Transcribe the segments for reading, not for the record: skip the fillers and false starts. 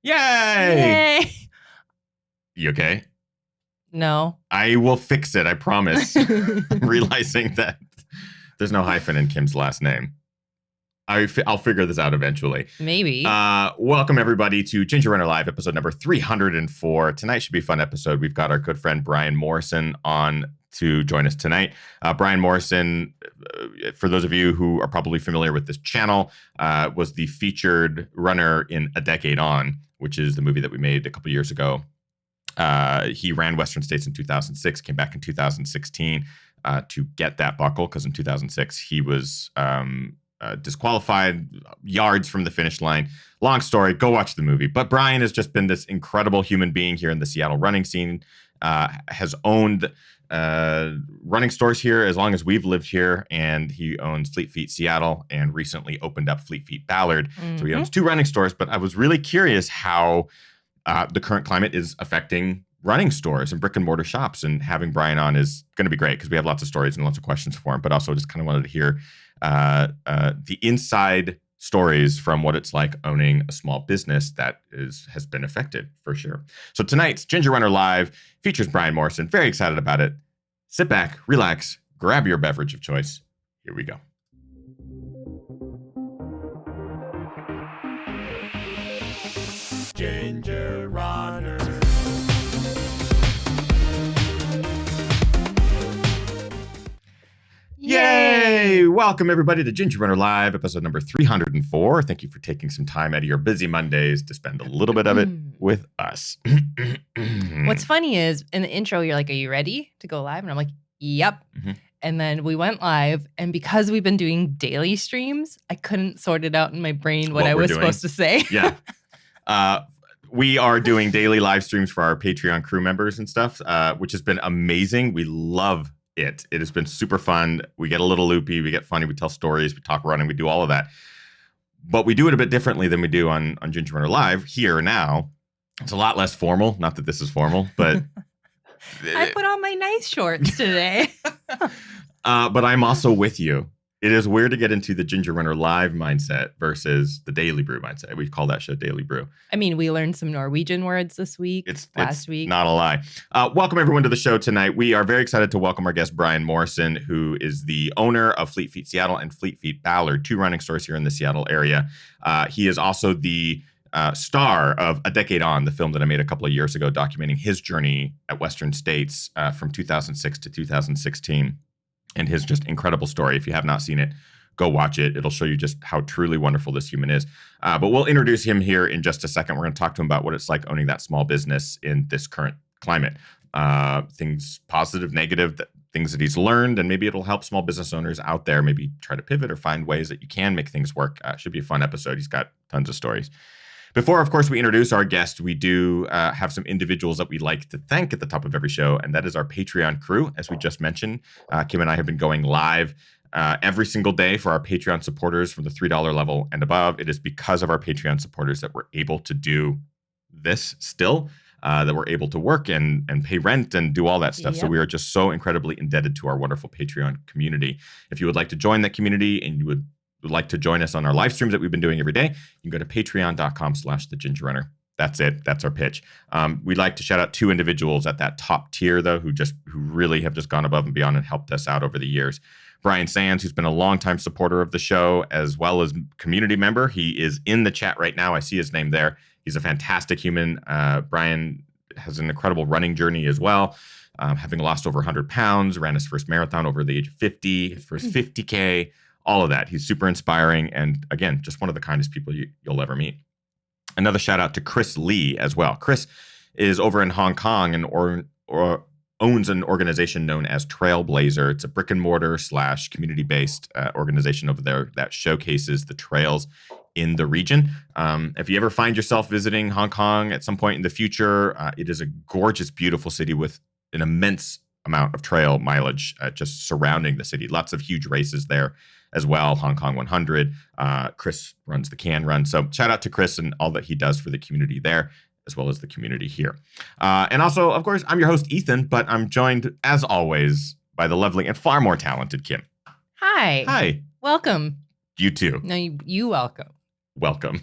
Yay! Yay! You okay? No. I will fix it, I promise. I'm realizing that there's no hyphen in Kim's last name. I'll figure this out eventually. Maybe. Welcome, everybody, to Ginger Runner Live, episode number 304. Tonight should be a fun episode. We've got our good friend Brian Morrison on to join us tonight. Brian Morrison, for those of you who are probably familiar with this channel, was the featured runner in A Decade On, which is the movie that we made a couple years ago. He ran Western States in 2006, came back in 2016 to get that buckle, because in 2006 he was disqualified yards from the finish line. Long story, go watch the movie. But Brian has just been this incredible human being here in the Seattle running scene, has owned running stores here as long as we've lived here, and he owns Fleet Feet Seattle and recently opened up Fleet Feet Ballard. Mm-hmm. So he owns two running stores, but I was really curious how the current climate is affecting running stores and brick and mortar shops, and having Brian on is going to be great because we have lots of stories and lots of questions for him, but also just kind of wanted to hear the inside stories from what it's like owning a small business that has been affected for sure. So tonight's Ginger Runner Live features Brian Morrison. Very excited about it. Sit back, relax, grab your beverage of choice. Here we go. Ginger Runner. Yay! Welcome, everybody, to Ginger Runner Live, episode number 304. Thank you for taking some time out of your busy Mondays to spend a little bit of it with us. What's funny is, in the intro, you're like, are you ready to go live? And I'm like, yep. Mm-hmm. And then we went live, and because we've been doing daily streams, I couldn't sort it out in my brain what I was supposed to say. Yeah. We are doing daily live streams for our Patreon crew members and stuff, which has been amazing. We love it. It has been super fun. We get a little loopy. We get funny. We tell stories. We talk running. We do all of that. But we do it a bit differently than we do on Ginger Runner Live here now. It's a lot less formal. Not that this is formal, but I put on my nice shorts today. But I'm also with you. It is weird to get into the Ginger Runner Live mindset versus the Daily Brew mindset. We call that show Daily Brew. I mean, we learned some Norwegian words this week, last week. Not a lie. Welcome, everyone, to the show tonight. We are very excited to welcome our guest, Brian Morrison, who is the owner of Fleet Feet Seattle and Fleet Feet Ballard, two running stores here in the Seattle area. He is also the star of A Decade On, the film that I made a couple of years ago, documenting his journey at Western States from 2006 to 2016. And his just incredible story. If you have not seen it, go watch it. It'll show you just how truly wonderful this human is. But we'll introduce him here in just a second. We're going to talk to him about what it's like owning that small business in this current climate. Things positive, negative, things that he's learned, and maybe it'll help small business owners out there maybe try to pivot or find ways that you can make things work. Should be a fun episode. He's got tons of stories. Before, of course, we introduce our guest, we do have some individuals that we like to thank at the top of every show, and that is our Patreon crew. As we just mentioned, Kim and I have been going live every single day for our Patreon supporters from the $3 level and above. It is because of our Patreon supporters that we're able to do this still, that we're able to work and pay rent and do all that stuff. Yep. So we are just so incredibly indebted to our wonderful Patreon community. If you would like to join that community and you would like to join us on our live streams that we've been doing every day, you can go to patreon.com/thegingerrunner. That's it. That's our pitch. We'd like to shout out two individuals at that top tier, though, who really have just gone above and beyond and helped us out over the years. Brian Sands, who's been a longtime supporter of the show, as well as community member. He is in the chat right now. I see his name there. He's a fantastic human. Brian has an incredible running journey as well. Having lost over 100 pounds, ran his first marathon over the age of 50, his first 50K. All of that. He's super inspiring. And again, just one of the kindest people you'll ever meet. Another shout out to Chris Lee as well. Chris is over in Hong Kong and owns an organization known as Trailblazer. It's a brick and mortar / community-based organization over there that showcases the trails in the region. If you ever find yourself visiting Hong Kong at some point in the future, it is a gorgeous, beautiful city with an immense amount of trail mileage just surrounding the city. Lots of huge races there as well. Hong Kong 100. Chris runs the Can Run. So shout out to Chris and all that he does for the community there, as well as the community here. And also, of course, I'm your host, Ethan, but I'm joined, as always, by the lovely and far more talented Kim. Hi. Hi. Welcome. You too. No, you welcome. Welcome.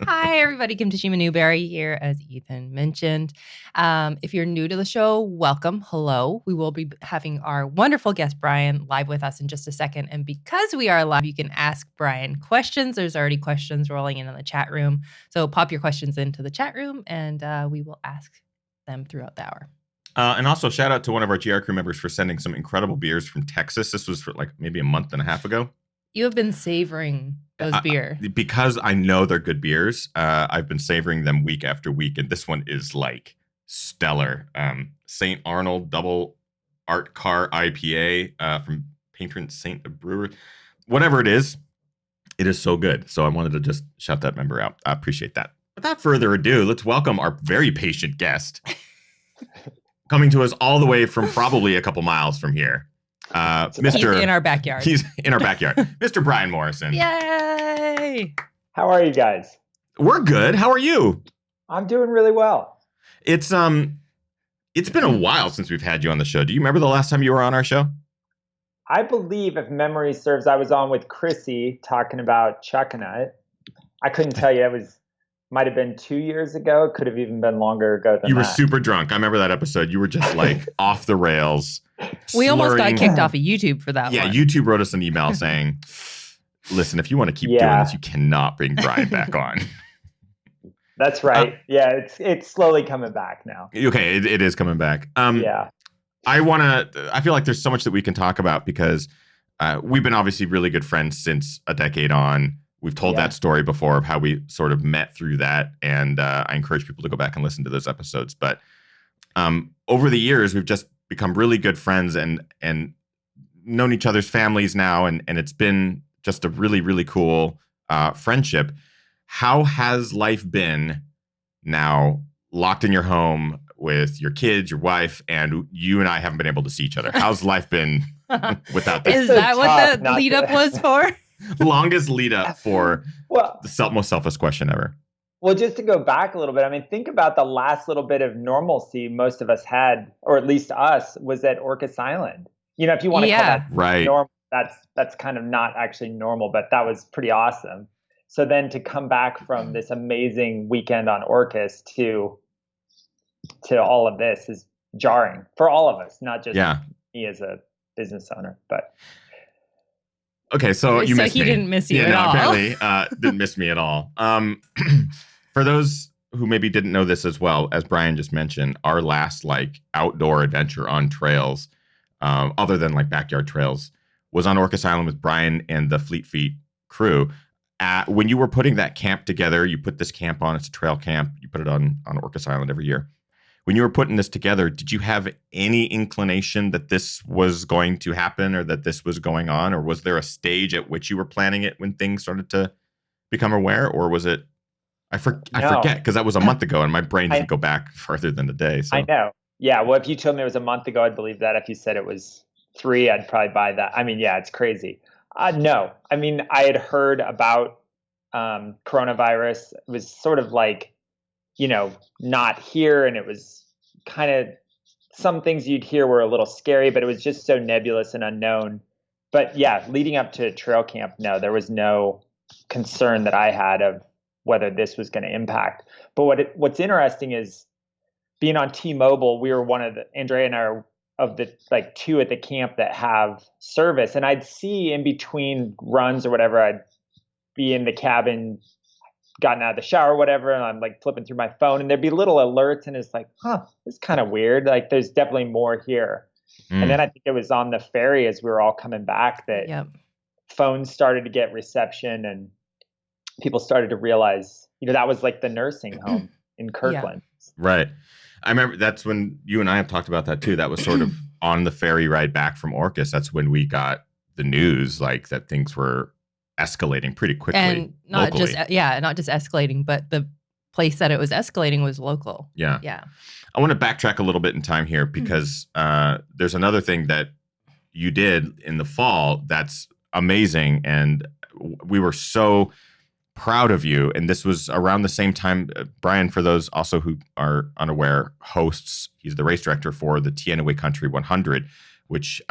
Hi, everybody. Kim Tashima Newberry here, as Ethan mentioned. If you're new to the show, welcome. Hello. We will be having our wonderful guest, Brian, live with us in just a second. And because we are live, you can ask Brian questions. There's already questions rolling in the chat room. So pop your questions into the chat room, and we will ask them throughout the hour. And also, shout out to one of our GR crew members for sending some incredible beers from Texas. This was for like maybe a month and a half ago. You have been savoring those beer. Because I know they're good beers. I've been savoring them week after week, and this one is like stellar. St. Arnold Double Art Car IPA from Patron Saint Brewer. Whatever it is so good. So I wanted to just shout that member out. I appreciate that. Without further ado, let's welcome our very patient guest. Coming to us all the way from probably a couple miles from here. He's in our backyard. He's in our backyard. Mr. Brian Morrison. Yay! How are you guys? We're good. How are you? I'm doing really well. It's been a while since we've had you on the show. Do you remember the last time you were on our show? I believe, if memory serves, I was on with Chrissy talking about Chuckanut. I couldn't tell you. Might have been 2 years ago. It could have even been longer ago than that. You were super drunk. I remember that episode. You were just like off the rails. We almost got kicked off of YouTube for that one. Yeah, YouTube wrote us an email saying, listen, if you want to keep doing this, you cannot bring Brian back on. That's right. Yeah, it's slowly coming back now. Okay, it is coming back. Yeah. I feel like there's so much that we can talk about because we've been obviously really good friends since a decade on. We've told that story before of how we sort of met through that, and I encourage people to go back and listen to those episodes. But over the years, we've just become really good friends and known each other's families now, and it's been just a really, really cool friendship. How has life been now locked in your home with your kids, your wife, and you and I haven't been able to see each other? How's life been without that? Is that what the lead up was for? Longest lead up for the most selfish question ever. Well, just to go back a little bit, I mean, think about the last little bit of normalcy most of us had, or at least us, was at Orcas Island. You know, if you want to call that normal, that's kind of not actually normal, but that was pretty awesome. So then to come back from this amazing weekend on Orcas to all of this is jarring for all of us, not just me as a business owner, but. Okay, so you missed me. So he didn't miss you at all. Apparently didn't miss me at all. For those who maybe didn't know this as well, as Brian just mentioned, our last like outdoor adventure on trails, other than like backyard trails, was on Orcas Island with Brian and the Fleet Feet crew. When you were putting that camp together, you put this camp on. It's a trail camp. You put it on Orcas Island every year. When you were putting this together, did you have any inclination that this was going to happen or that this was going on? Or was there a stage at which you were planning it when things started to become aware? Or was it, I forget, because that was a month ago and my brain doesn't go back farther than a day. So. I know. Yeah. Well, if you told me it was a month ago, I'd believe that. If you said it was 3, I'd probably buy that. I mean, yeah, it's crazy. No. I mean, I had heard about coronavirus. It was sort of like, not here. And it was kind of, some things you'd hear were a little scary, but it was just so nebulous and unknown. But yeah, leading up to trail camp, no, there was no concern that I had of whether this was going to impact. But what's interesting is being on T-Mobile, we were Andrea and I are of the like 2 at the camp that have service. And I'd see in between runs or whatever, I'd be in the cabin, gotten out of the shower or whatever, and I'm like flipping through my phone and there'd be little alerts and it's like, it's kind of weird. Like there's definitely more here. And then I think it was on the ferry as we were all coming back that phones started to get reception and people started to realize, that was like the nursing home in Kirkland. Right. I remember that's when you and I have talked about that too. That was sort of on the ferry ride back from Orcas. That's when we got the news like that things were escalating pretty quickly. And not locally. not just escalating, but the place that it was escalating was local. Yeah. Yeah. I want to backtrack a little bit in time here because there's another thing that you did in the fall that's amazing. And we were so proud of you. And this was around the same time, Brian, for those also who are unaware, he's the race director for the Teanaway Country 100, which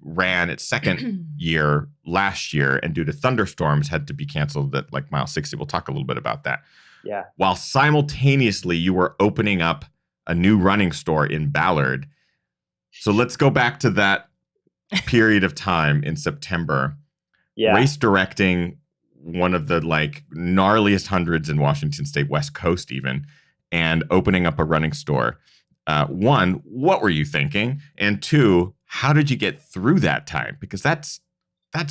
ran its second year last year, and due to thunderstorms had to be canceled at like mile 60. We'll talk a little bit about that. Yeah. While simultaneously you were opening up a new running store in Ballard. So let's go back to that period of time in September. Yeah. Race directing one of the like gnarliest hundreds in Washington State, West Coast even, and opening up a running store. One, what were you thinking? And two, how did you get through that time? Because that's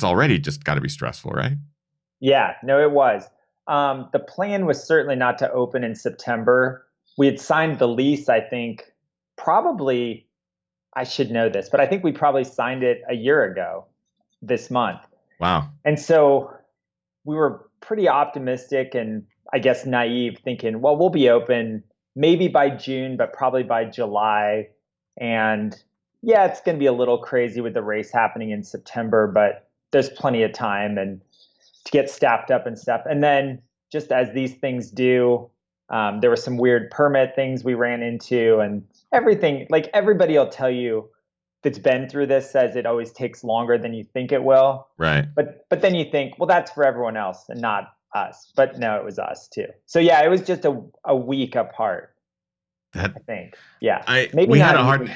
already just got to be stressful, right? Yeah, no, it was. The plan was certainly not to open in September. We had signed the lease, I think, probably, I should know this, but I think we probably signed it a year ago this month. Wow. And so we were pretty optimistic and I guess naive, thinking, well, we'll be open maybe by June, but probably by July. And yeah, it's going to be a little crazy with the race happening in September, but there's plenty of time and to get staffed up and stuff. And then just as these things do, there were some weird permit things we ran into and everything. Like everybody will tell you that's been through this says it always takes longer than you think it will. Right. But then you think, well, that's for everyone else and not us. But no, it was us too. So yeah, it was just a week apart. I think. Yeah. We had a hard.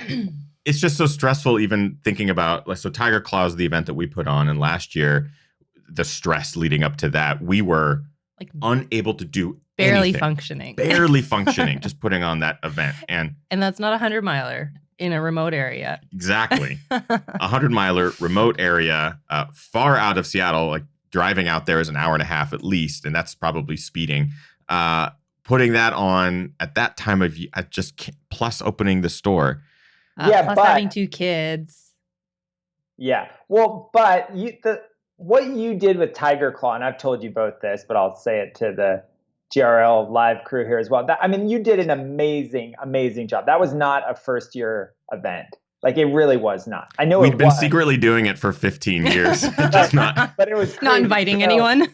It's just so stressful even thinking about like so Tiger Claw is the event that we put on, and last year the stress leading up to that, we were like unable to do barely functioning, just putting on that event, and that's not 100-miler in a remote area. Exactly, 100-miler remote area, far out of Seattle. Like driving out there is an hour and a half at least, and that's probably speeding. Putting that on at that time of year, plus opening the store. Plus having 2 kids. Yeah. Well, but what you did with Tiger Claw, and I've told you both this, but I'll say it to the GRL live crew here as well. You did an amazing, amazing job. That was not a first-year event. Like, it really was not. I know we'd been secretly doing it for 15 years. Just not. But it was crazy. Not inviting anyone.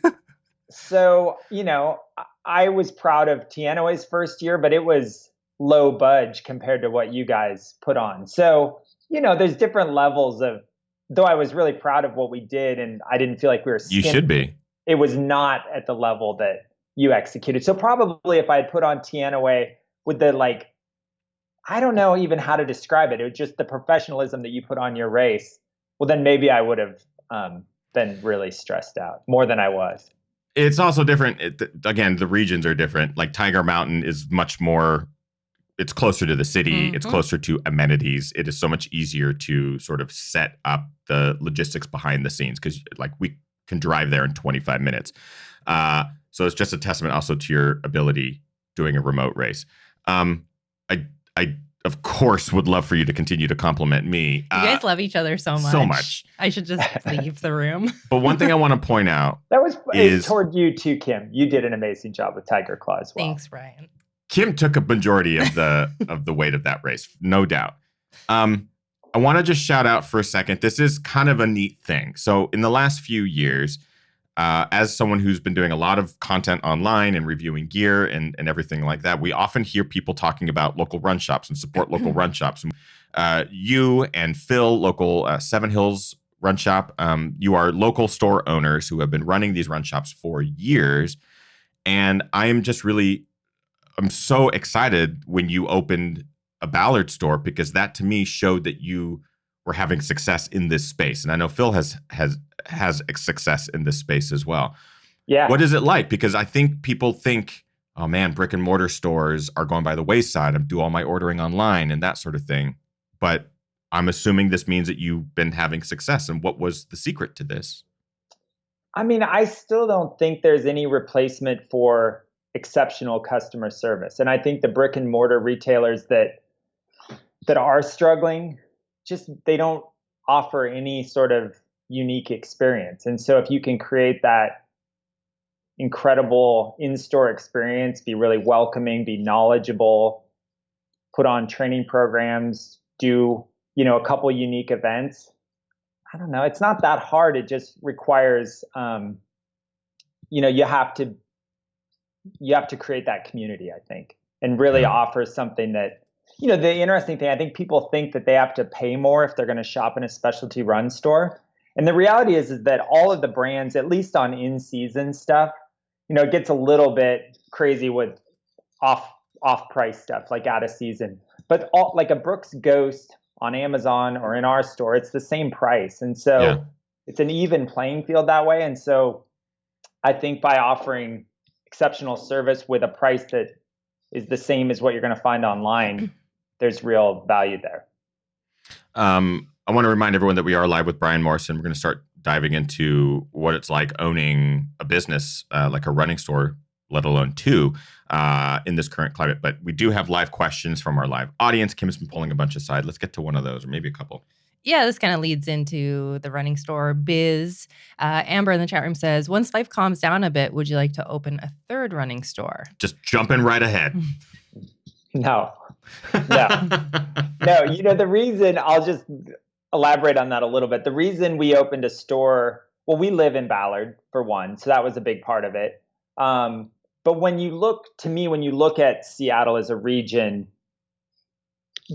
So, I was proud of Tianaway's first year, but it was low budge compared to what you guys put on. So, there's different levels of, though I was really proud of what we did and I didn't feel like we were skimping, you should be. It was not at the level that you executed. So probably if I had put on Tianaway with the I don't know even how to describe it. It was just the professionalism that you put on your race. Well, then maybe I would have been really stressed out more than I was. It's also different. Again, the regions are different. Like Tiger Mountain is much more, it's closer to the city. Mm-hmm. It's closer to amenities. It is so much easier to sort of set up the logistics behind the scenes because we can drive there in 25 minutes. So it's just a testament also to your ability doing a remote race. I of course would love for you to continue to compliment me. You guys love each other so much. So much. I should just leave the room. But one thing I want to point out that was toward you too, Kim. You did an amazing job with Tiger Claw as well. Thanks, Brian. Kim took a majority of the weight of that race, no doubt. I want to just shout out for a second. This is kind of a neat thing. So in the last few years, as someone who's been doing a lot of content online and reviewing gear and everything like that, we often hear people talking about local run shops and support local run shops. You and Phil, local Seven Hills Run Shop, you are local store owners who have been running these run shops for years. And I'm so excited when you opened a Ballard store because that to me showed that you were having success in this space. And I know Phil has success in this space as well. Yeah. What is it like? Because I think people think, oh man, brick and mortar stores are going by the wayside. I do all my ordering online and that sort of thing. But I'm assuming this means that you've been having success. And what was the secret to this? I mean, I still don't think there's any replacement for exceptional customer service. And I think the brick and mortar retailers that are struggling, just they don't offer any sort of unique experience. And so if you can create that incredible in-store experience, be really welcoming, be knowledgeable, put on training programs, do, a couple unique events. I don't know. It's not that hard. It just requires, you have to create that community, I think, and really offer something that the interesting thing, I think people think that they have to pay more if they're going to shop in a specialty run store. And the reality is that all of the brands, at least on in-season stuff, it gets a little bit crazy with off-price stuff, like out of season. But like a Brooks Ghost on Amazon or in our store, it's the same price. And so it's an even playing field that way. And so I think by offering exceptional service with a price that is the same as what you're going to find online, there's real value there. I want to remind everyone that we are live with Brian Morrison. We're going to start diving into what it's like owning a business like a running store, let alone two, in this current climate. But we do have live questions from our live audience. Kim has been pulling a bunch aside. Let's get to one of those, or maybe a couple. Yeah, this kind of leads into the running store biz. Amber in the chat room says, once life calms down a bit, would you like to open a third running store? Just jumping right ahead. No. The reason, I'll just elaborate on that a little bit. The reason we opened a store, well, we live in Ballard for one, so that was a big part of it. But when you look at Seattle as a region,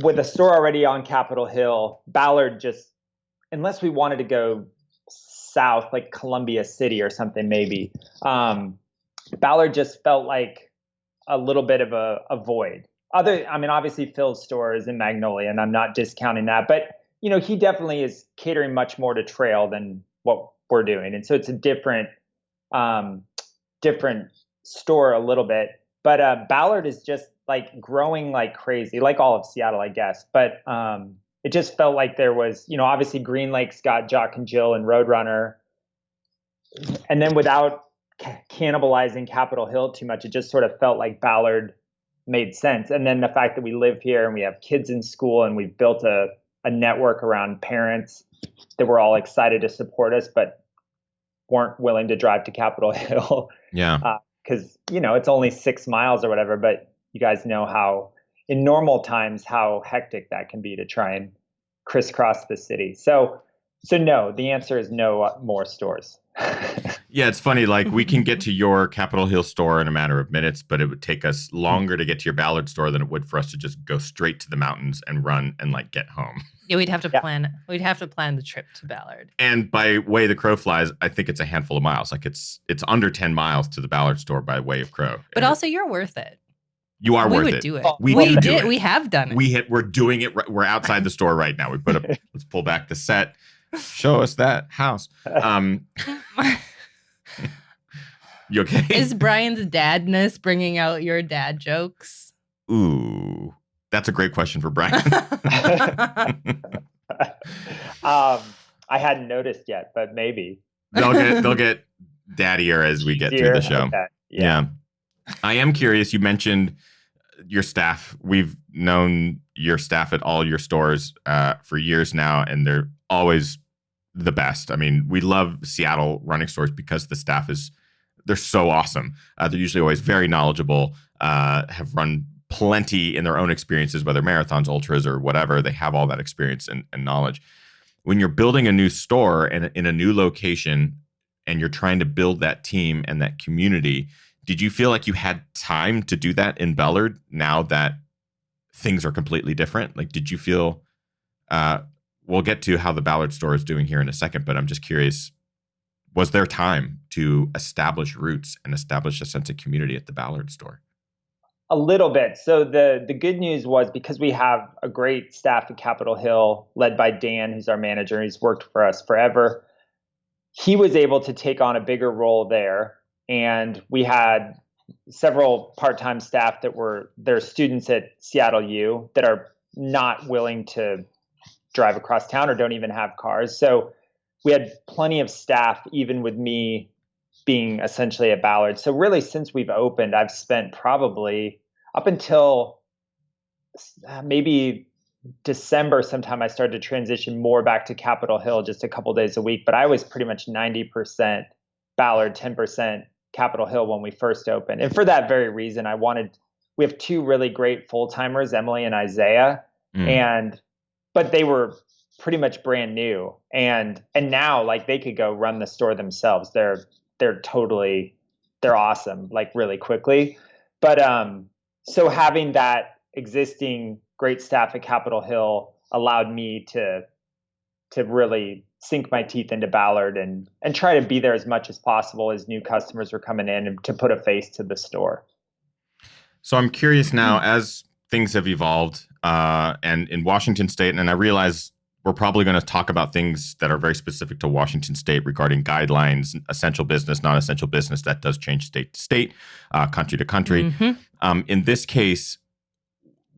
with a store already on Capitol Hill, Ballard just, unless we wanted to go south, like Columbia City or something maybe, Ballard just felt like a little bit of a void. Obviously Phil's store is in Magnolia, and I'm not discounting that, but he definitely is catering much more to trail than what we're doing. And so it's a different store a little bit, but Ballard is just like growing like crazy, like all of Seattle, I guess. But it just felt like there was, obviously Green Lake's got Jock and Jill and Roadrunner. And then without cannibalizing Capitol Hill too much, it just sort of felt like Ballard made sense. And then the fact that we live here and we have kids in school and we've built a network around parents that were all excited to support us, but weren't willing to drive to Capitol Hill. Yeah. Because, it's only 6 miles or whatever, but you guys know how, in normal times, how hectic that can be to try and crisscross the city. So no, the answer is no more stores. Yeah, it's funny. Like, we can get to your Capitol Hill store in a matter of minutes, but it would take us longer to get to your Ballard store than it would for us to just go straight to the mountains and run and get home. Yeah, we'd have to plan. We'd have to plan the trip to Ballard. And by way the crow flies, I think it's a handful of miles. Like it's under 10 miles to the Ballard store by way of crow. But also, you're worth it. You are worth it. We would do it. We do it. We have done it. We're doing it. We're outside the store right now. We put up. Let's pull back the set. Show us that house. You okay? Is Brian's dadness bringing out your dad jokes? Ooh, that's a great question for Brian. I hadn't noticed yet, but maybe they'll get daddier as we get through the show. Okay. Yeah. I am curious. You mentioned your staff. We've known your staff at all your stores for years now, and they're always the best. I mean, we love Seattle running stores because the staff they're so awesome. They're usually always very knowledgeable, have run plenty in their own experiences, whether marathons, ultras, or whatever. They have all that experience and knowledge. When you're building a new store and in a new location and you're trying to build that team and that community, did you feel like you had time to do that in Ballard now that things are completely different? Like, did you feel, we'll get to how the Ballard store is doing here in a second, but I'm just curious, was there time to establish roots and establish a sense of community at the Ballard store? A little bit. So the good news was, because we have a great staff at Capitol Hill led by Dan, who's our manager, and he's worked for us forever. He was able to take on a bigger role there. And we had several part-time staff that were their students at Seattle U that are not willing to drive across town or don't even have cars. So we had plenty of staff, even with me being essentially at Ballard. So really, since we've opened, I've spent probably up until maybe December sometime, I started to transition more back to Capitol Hill just a couple days a week. But I was pretty much 90% Ballard, 10% Capitol Hill when we first opened. And for that very reason, we have two really great full-timers, Emily and Isaiah, but they were pretty much brand new. And now, like, they could go run the store themselves. They're awesome, like, really quickly. But so having that existing great staff at Capitol Hill allowed me to really sink my teeth into Ballard and try to be there as much as possible as new customers were coming in and to put a face to the store. So I'm curious now, as things have evolved, and in Washington State, and I realize we're probably going to talk about things that are very specific to Washington State regarding guidelines, essential business, non-essential business. That does change state to state, country to country. In this case,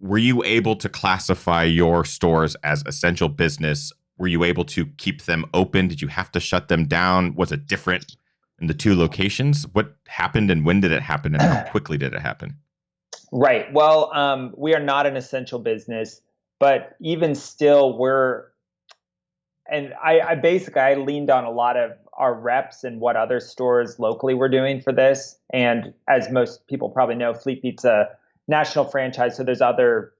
were you able to classify your stores as essential business? Were you able to keep them open? Did you have to shut them down? Was it different in the two locations? What happened and when did it happen and how quickly did it happen? Right. Well, we are not an essential business, but even still I leaned on a lot of our reps and what other stores locally were doing for this. And as most people probably know, Fleet Feet's a national franchise. So there's other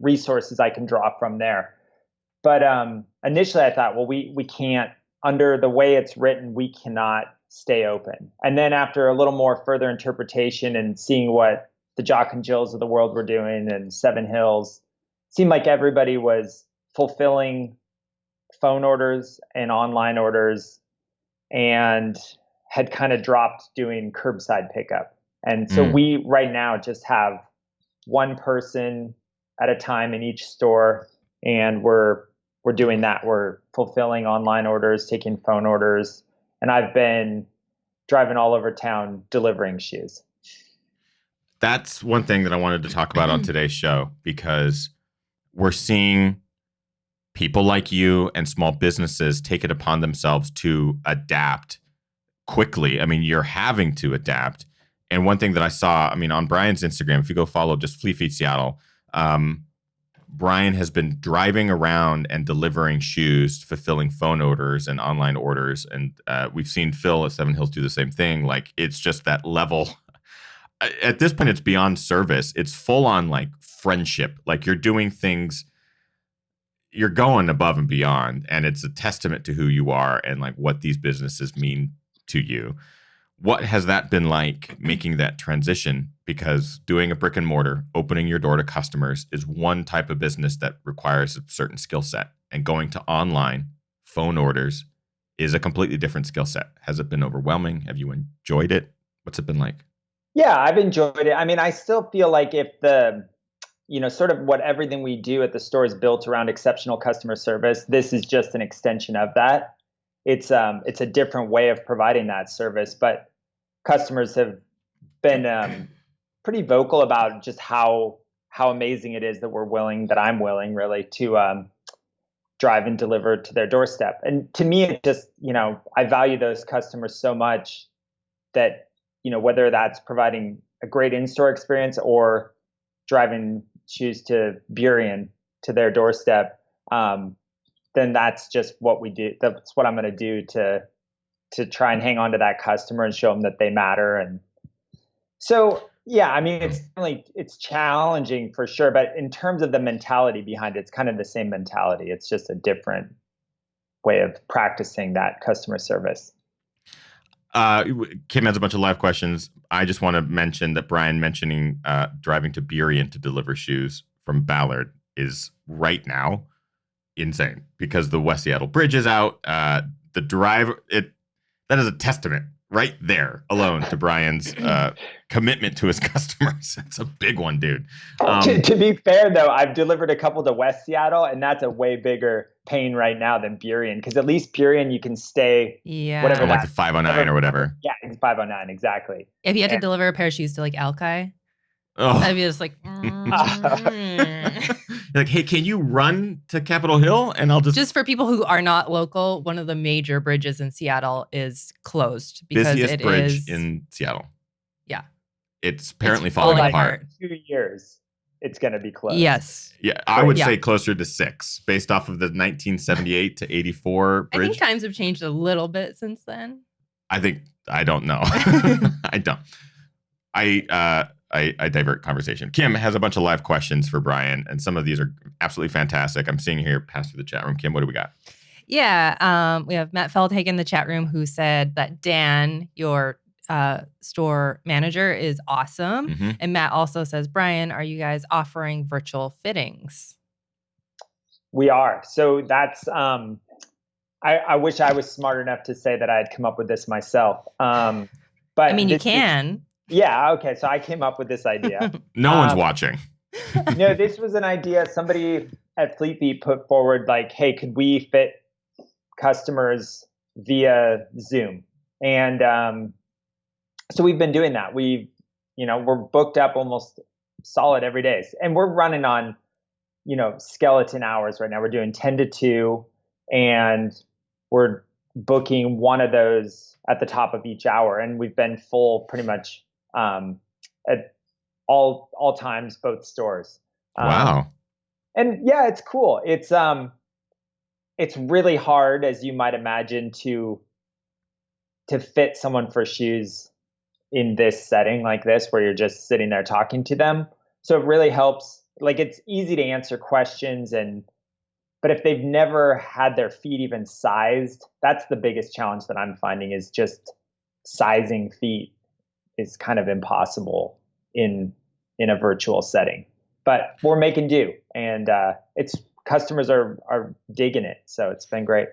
resources I can draw from there. But initially I thought, well, we can't, under the way it's written, we cannot stay open. And then after a little more further interpretation and seeing what the Jock and Jills of the world were doing and Seven Hills, seemed like everybody was fulfilling phone orders and online orders and had kind of dropped doing curbside pickup. And so we right now just have one person at a time in each store, and we're doing that. We're fulfilling online orders, taking phone orders, and I've been driving all over town delivering shoes. That's one thing that I wanted to talk about on today's show, because we're seeing people like you and small businesses take it upon themselves to adapt quickly. I mean, you're having to adapt. And one thing that I saw, on Brian's Instagram, if you go follow just Fleet Feet Seattle, Brian has been driving around and delivering shoes, fulfilling phone orders and online orders. And we've seen Phil at Seven Hills do the same thing. Like, it's just that level. At this point, it's beyond service. It's full on like friendship. Like, you're doing things, you're going above and beyond. And it's a testament to who you are and like what these businesses mean to you. What has that been like, making that transition? Because doing a brick and mortar, opening your door to customers, is one type of business that requires a certain skill set. And going to online phone orders is a completely different skill set. Has it been overwhelming? Have you enjoyed it? What's it been like? Yeah, I've enjoyed it. I still feel like if sort of what everything we do at the store is built around exceptional customer service, this is just an extension of that. It's a different way of providing that service, but customers have been pretty vocal about just how amazing it is that I'm willing really to drive and deliver to their doorstep. And to me, it just, I value those customers so much that, whether that's providing a great in-store experience or driving shoes to Burien to their doorstep, then that's just what we do. That's what I'm going to do to try and hang on to that customer and show them that they matter. And so, yeah, it's challenging for sure, but in terms of the mentality behind it, it's kind of the same mentality. It's just a different way of practicing that customer service. Kim has a bunch of live questions. I just want to mention that Brian mentioning driving to Burien to deliver shoes from Ballard is right now insane, because the West Seattle Bridge is out. The drive, that is a testament right there alone to Brian's commitment to his customers. It's a big one, dude. To be fair, though, I've delivered a couple to West Seattle, and that's a way bigger pain right now than Burien, because at least Burien you can stay whatever, like the 509 or whatever. Yeah, it's 509 exactly. If you had to deliver a pair of shoes to like Alki, I'd be just like, like, hey, can you run to Capitol Hill? And I'll just for people who are not local, one of the major bridges in Seattle is closed because busiest it bridge is in Seattle. Yeah, it's apparently falling apart. 2 years, it's going to be closed. Yes. Yeah, I would say closer to 6, based off of the 1978 to 84 bridge. I think times have changed a little bit since then. I don't know. I don't. I divert conversation. Kim has a bunch of live questions for Brian, and some of these are absolutely fantastic. I'm seeing here pass through the chat room. Kim, what do we got? Yeah, we have Matt Feldhagen in the chat room who said that Dan, your store manager is awesome. Mm-hmm. And Matt also says, Brian, are you guys offering virtual fittings? We are. So that's, I wish I was smart enough to say that I had come up with this myself. But I mean, you can. Yeah. Okay. So I came up with this idea. No one's watching. No, this was an idea somebody at Fleet Feet put forward, like, hey, could we fit customers via Zoom? And so we've been doing that. We're booked up almost solid every day. And we're running on, skeleton hours right now. We're doing 10 to 2, and we're booking one of those at the top of each hour. And we've been full pretty much at all times, both stores. Wow. And yeah, it's cool. It's really hard, as you might imagine, to fit someone for shoes in this setting like this, where you're just sitting there talking to them. So it really helps. Like, it's easy to answer questions, but if they've never had their feet even sized, that's the biggest challenge that I'm finding, is just sizing feet is kind of impossible in a virtual setting. But we're making do, and customers are digging it, so it's been great.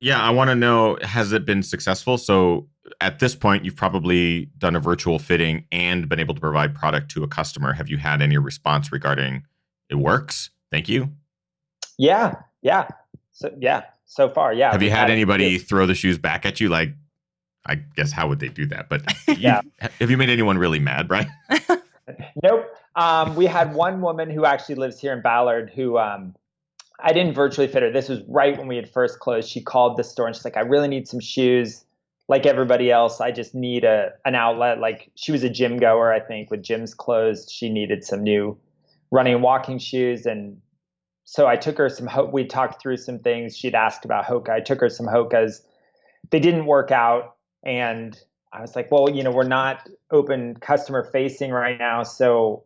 Yeah, I want to know, has it been successful? So at this point, you've probably done a virtual fitting and been able to provide product to a customer. Have you had any response regarding it works? Thank you. Yeah. So far, yeah. Have you had anybody throw the shoes back at you? Like, I guess, how would they do that? But yeah. Have you made anyone really mad, Brian? Nope. We had one woman who actually lives here in Ballard who I didn't virtually fit her. This was right when we had first closed. She called the store and she's like, I really need some shoes like everybody else. I just need an outlet. Like, she was a gym goer, I think. With gyms closed, she needed some new running and walking shoes. And so I took her we talked through some things. She'd asked about Hoka. I took her some Hokas. They didn't work out. And I was like, well, we're not open customer facing right now. So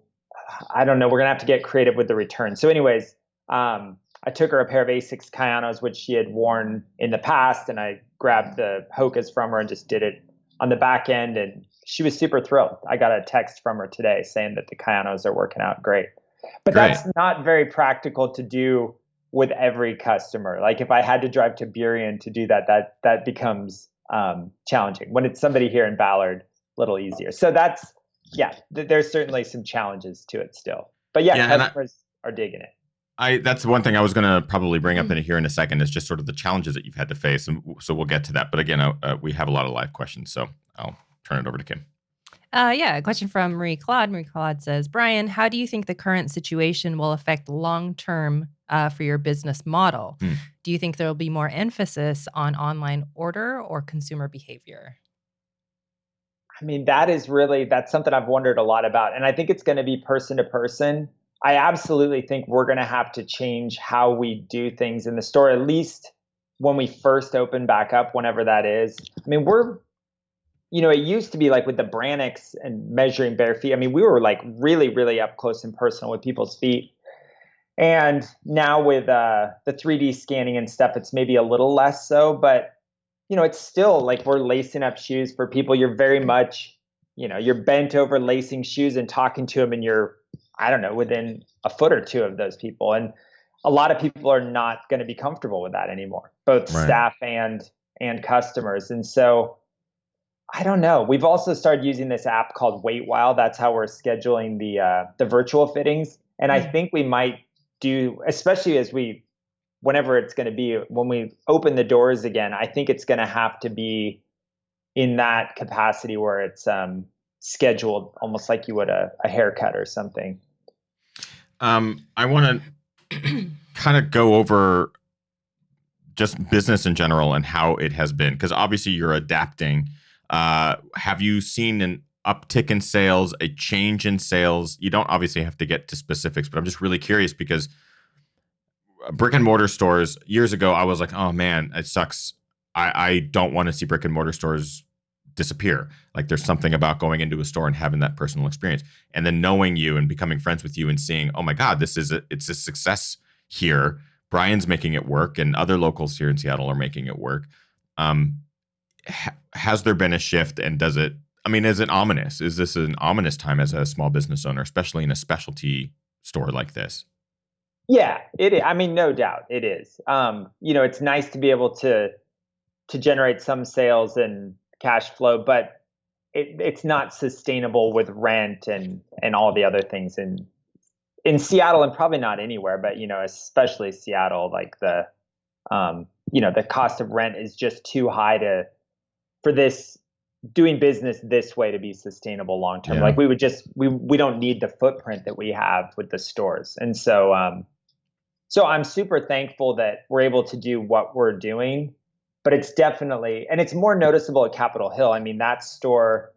I don't know. We're going to have to get creative with the return. So anyways, I took her a pair of Asics Kayanos, which she had worn in the past, and I grabbed the Hokas from her and just did it on the back end, and she was super thrilled. I got a text from her today saying that the Kayanos are working out great. But that's not very practical to do with every customer. Like, if I had to drive to Burien to do that becomes challenging. When it's somebody here in Ballard, a little easier. So there's certainly some challenges to it still. But customers are digging it. That's one thing I was going to probably bring up in here in a second, is just sort of the challenges that you've had to face. And so we'll get to that. But again, we have a lot of live questions, so I'll turn it over to Kim. A question from Marie Claude. Marie Claude says, Brian, how do you think the current situation will affect long-term for your business model? Do you think there will be more emphasis on online order or consumer behavior? I mean, that's something I've wondered a lot about. And I think it's going to be person to person. I absolutely think we're going to have to change how we do things in the store, at least when we first open back up, whenever that is. I mean, it used to be like with the Branix and measuring bare feet. I mean, we were like really, really up close and personal with people's feet. And now with the 3D scanning and stuff, it's maybe a little less so, but it's still like we're lacing up shoes for people. You're very much, you're bent over lacing shoes and talking to them, and you're, I don't know, within a foot or two of those people. And a lot of people are not going to be comfortable with that anymore, both staff and customers. And so I don't know. We've also started using this app called Wait While. That's how we're scheduling the virtual fittings. And I think we might do, especially whenever it's going to be, when we open the doors again, I think it's going to have to be in that capacity where it's scheduled almost like you would a haircut or something. I want to kind of go over just business in general and how it has been, because obviously you're adapting. Have you seen an uptick in sales, a change in sales? You don't obviously have to get to specifics, but I'm just really curious, because brick and mortar stores, years ago, I was like, oh man, it sucks. I don't want to see brick and mortar stores disappear. Like, there's something about going into a store and having that personal experience, and then knowing you and becoming friends with you and seeing, oh my God, it's a success here. Brian's making it work, and other locals here in Seattle are making it work. Has there been a shift, and does it I mean, is it ominous? Is this an ominous time as a small business owner, especially in a specialty store like this? Yeah, it is. I mean, no doubt it is. It's nice to be able to generate some sales and cash flow, but it's not sustainable with rent and all the other things in Seattle, and probably not anywhere, but especially Seattle, like the cost of rent is just too high for this doing business this way to be sustainable long term. Yeah. Like we don't need the footprint that we have with the stores. And so I'm super thankful that we're able to do what we're doing, but it's definitely, and it's more noticeable at Capitol Hill. I mean, that store,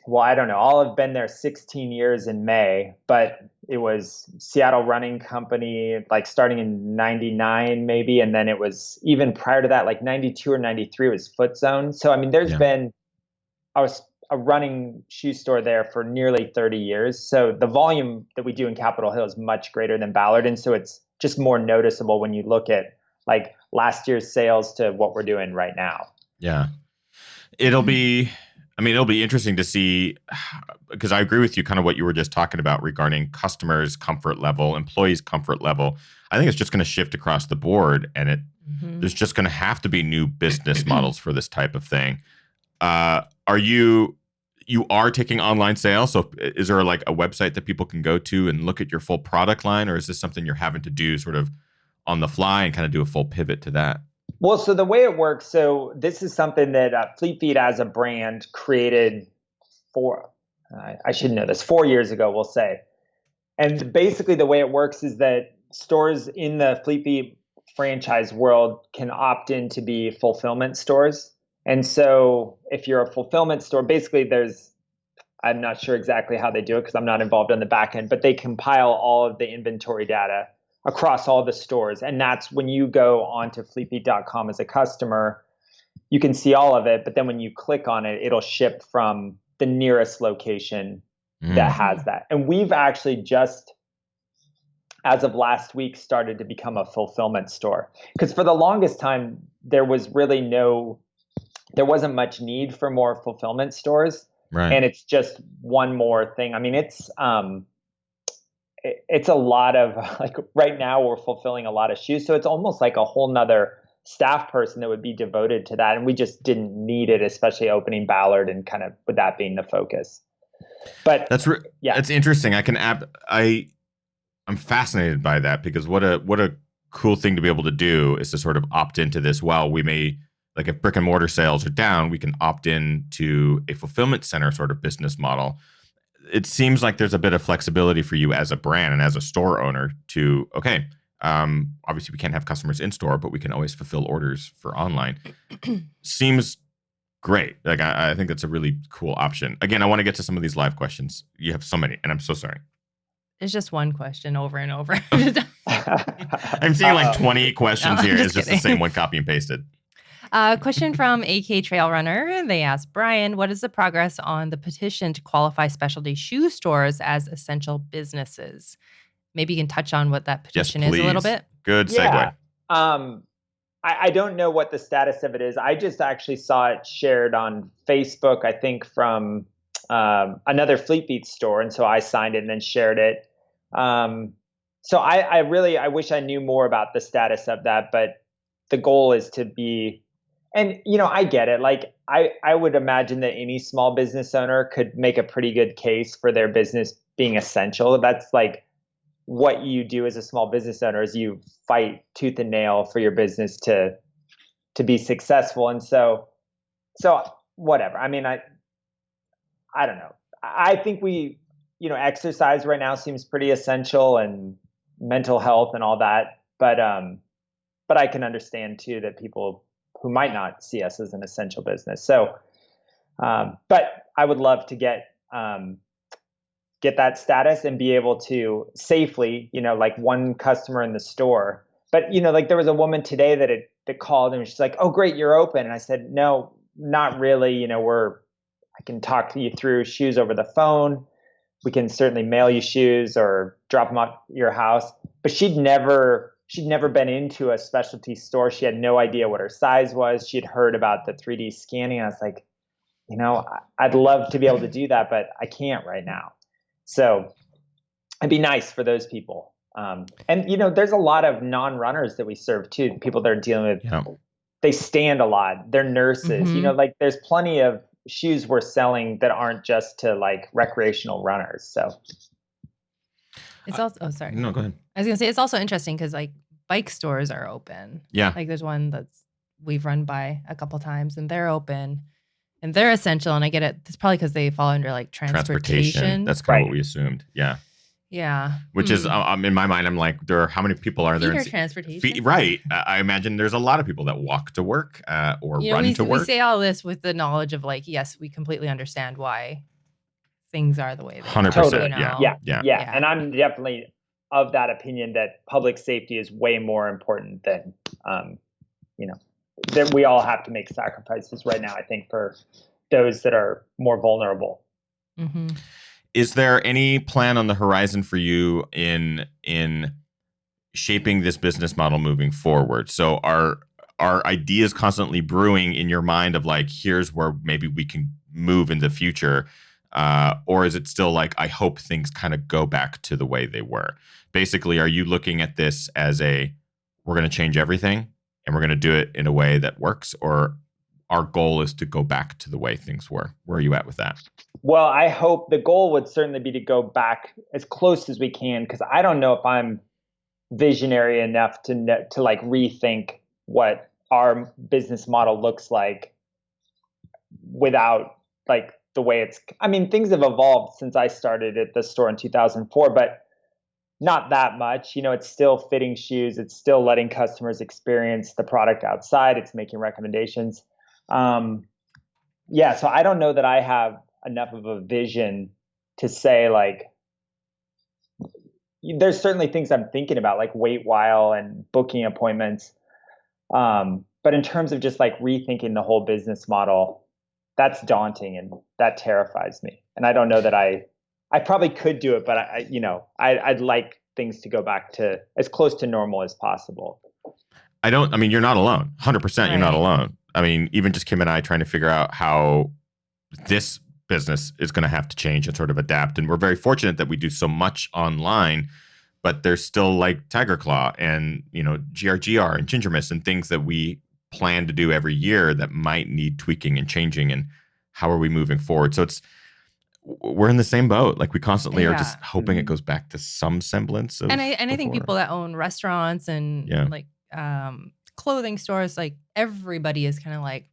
well, I don't know. I'll have been there 16 years in May, but it was Seattle Running Company, like starting in 99 maybe. And then it was even prior to that, like 92 or 93 was Foot Zone. So, I mean, I was a running shoe store there for nearly 30 years. So the volume that we do in Capitol Hill is much greater than Ballard. And so it's just more noticeable when you look at like last year's sales to what we're doing right now. Yeah. It'll be interesting to see, because I agree with you kind of what you were just talking about regarding customers' comfort level, employees' comfort level. I think it's just going to shift across the board, and there's just going to have to be new business models for this type of thing. You are taking online sales? So is there like a website that people can go to and look at your full product line, or is this something you're having to do sort of on the fly and kind of do a full pivot to that? Well, so the way it works, so this is something that Fleet Feet as a brand created I should know this, 4 years ago, we'll say. And basically the way it works is that stores in the Fleet Feet franchise world can opt in to be fulfillment stores. And so if you're a fulfillment store, basically I'm not sure exactly how they do it because I'm not involved on the back end, but they compile all of the inventory data across all the stores. And that's when you go onto fleetfeet.com as a customer, you can see all of it. But then when you click on it, it'll ship from the nearest location that has that. And we've actually just, as of last week, started to become a fulfillment store. Because for the longest time, there wasn't much need for more fulfillment stores. Right. And it's just one more thing. I mean, it's a lot of, like right now we're fulfilling a lot of shoes. So it's almost like a whole nother staff person that would be devoted to that. And we just didn't need it, especially opening Ballard and kind of with that being the focus. But that's interesting. I'm fascinated by that because what a cool thing to be able to do is to sort of opt into this. Well, we may, like if brick and mortar sales are down, we can opt in to a fulfillment center sort of business model. It seems like there's a bit of flexibility for you as a brand and as a store owner to, obviously we can't have customers in store, but we can always fulfill orders for online. Seems great. Like I think that's a really cool option. Again, I want to get to some of these live questions. You have so many, and I'm so sorry. It's just one question over and over. I'm seeing like 20 questions here. It's just the same one, copy and pasted. Question from AK Trail Runner. They asked Brian, what is the progress on the petition to qualify specialty shoe stores as essential businesses? Maybe you can touch on what that petition is a little bit. Good segue. Yeah. I don't know what the status of it is. I just actually saw it shared on Facebook, I think from another Fleet Feet store. And so I signed it and then shared it. So I wish I knew more about the status of that, but the goal is to be, and I get it. Like I would imagine that any small business owner could make a pretty good case for their business being essential. That's like what you do as a small business owner is you fight tooth and nail for your business to be successful. And so whatever. I mean, I don't know. I think exercise right now seems pretty essential and mental health and all that. But I can understand too that people who might not see us as an essential business. So, but I would love to get that status and be able to safely, like one customer in the store. But like there was a woman today that called and she's like, "Oh, great, you're open." And I said, "No, not really. I can talk you through shoes over the phone. We can certainly mail you shoes or drop them off at your house." But she'd never been into a specialty store. She had no idea what her size was. She had heard about the 3D scanning. I was like, I'd love to be able to do that, but I can't right now. So it'd be nice for those people. And there's a lot of non-runners that we serve too. People that are dealing with, they stand a lot. They're nurses. Like there's plenty of shoes we're selling that aren't just to like recreational runners. So it's also, sorry. No, go ahead. I was gonna say it's also interesting because like bike stores are open. Yeah. Like there's one we've run by a couple times and they're open and they're essential. And I get it. It's probably because they fall under like transportation. That's kind of what we assumed. Yeah. Yeah. Which is, in my mind, I'm like, how many people are there? Transportation. Right. I imagine there's a lot of people that walk to work or run to work. We say all this with the knowledge of like, yes, we completely understand why things are the way they 100%. are. Totally. Yeah. Yeah. And I'm definitely of that opinion that public safety is way more important than, that we all have to make sacrifices right now, I think, for those that are more vulnerable. Mm-hmm. Is there any plan on the horizon for you in shaping this business model moving forward? So are ideas constantly brewing in your mind of like, here's where maybe we can move in the future? Or is it still like, I hope things kind of go back to the way they were? Basically, are you looking at this as we're going to change everything and we're going to do it in a way that works? Or our goal is to go back to the way things were? Where are you at with that? Well, I hope the goal would certainly be to go back as close as we can, because I don't know if I'm visionary enough to like rethink what our business model looks like without like the way things have evolved since I started at the store in 2004, but not that much. It's still fitting shoes. It's still letting customers experience the product outside. It's making recommendations. So I don't know that I have enough of a vision to say like, there's certainly things I'm thinking about, like wait while and booking appointments. But in terms of just like rethinking the whole business model, that's daunting and that terrifies me. And I don't know that I probably could do it, but I'd like things to go back to as close to normal as possible. You're not alone. 100%. Right. You're not alone. Even just Kim and I trying to figure out how this business is going to have to change and sort of adapt. And we're very fortunate that we do so much online, but there's still like Tiger Claw and, GRGR and Ginger Miss and things that we plan to do every year that might need tweaking and changing. And how are we moving forward? So we're in the same boat. Like we constantly are just hoping it goes back to some semblance of I think people that own restaurants and like clothing stores, like everybody is kind of like,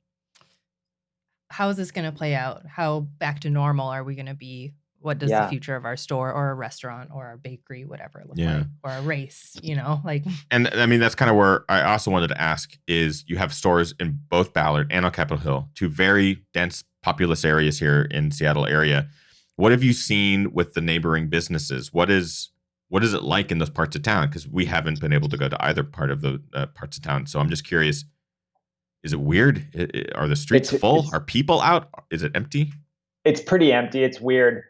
how is this going to play out? How back to normal are we going to be? What does the future of our store or a restaurant or a bakery, whatever it looks like, or a race, like. And that's kind of where I also wanted to ask is you have stores in both Ballard and on Capitol Hill, two very dense, populous areas here in Seattle area. What have you seen with the neighboring businesses? What is it like in those parts of town? Because we haven't been able to go to either part of the parts of town. So I'm just curious. Is it weird? Are the streets full? Are people out? Is it empty? It's pretty empty. It's weird.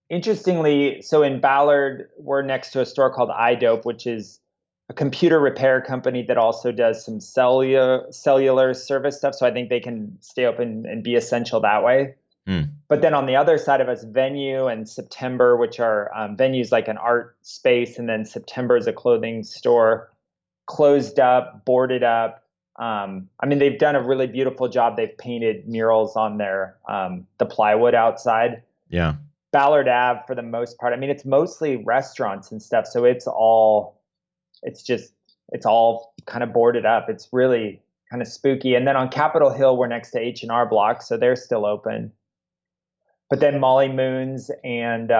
Interestingly, so in Ballard, we're next to a store called iDope, which is a computer repair company that also does some cellular service stuff. So I think they can stay open and be essential that way. But then on the other side of us, Venue and September, which are Venue's like an art space, and then September is a clothing store, closed up, boarded up. They've done a really beautiful job. They've painted murals on the plywood outside. Yeah. Ballard Ave, for the most part, it's mostly restaurants and stuff. So it's all kind of boarded up. It's really kind of spooky. And then on Capitol Hill, we're next to H&R Block, so they're still open. But then Molly Moon's and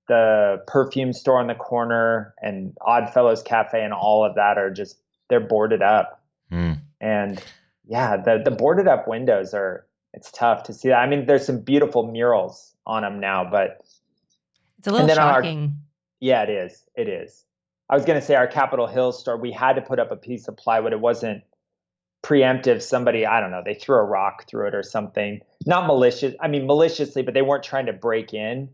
the perfume store on the corner and Oddfellows Cafe and all of that they're boarded up. And the boarded up windows it's tough to see that. There's some beautiful murals on them now, but it's a little shocking. It is. It is. I was going to say our Capitol Hill store, we had to put up a piece of plywood. It wasn't preemptive. Somebody, I don't know, they threw a rock through it or something. Not malicious. Maliciously, but they weren't trying to break in.